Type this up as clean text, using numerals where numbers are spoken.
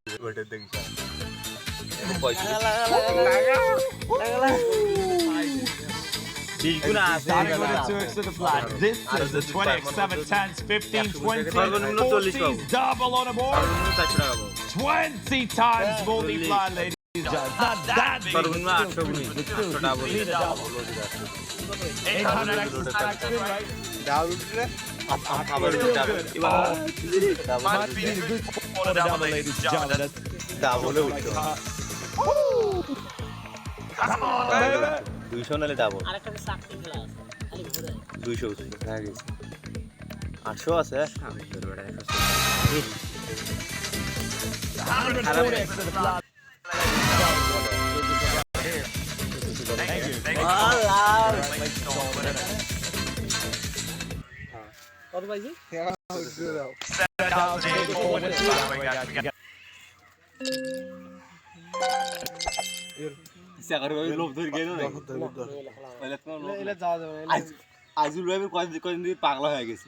ওইটা দেখি Starting with the 2x to the flat. This is the 20x, 7, 10s, 15, 20, 40s, double on a board. 20 times multiply, ladies and gentlemen. Not that big. But still good. But still good. 800x is action, right? Still good. Might be a good quarter double, ladies and gentlemen. Come on, baby. 200 নালে double আরেকটা চাকরি খেলা আছে খালি ঘুরে 200 হয়ে গেছে 800 আছে 140x to the flat. Thank you. কত পাইছি 7,000. সাগর ভাই লোভ ধরে গেল না এলে যাওয়া যাবে আইজুল ভাই কয়দিন পাগলা হয়ে গেছে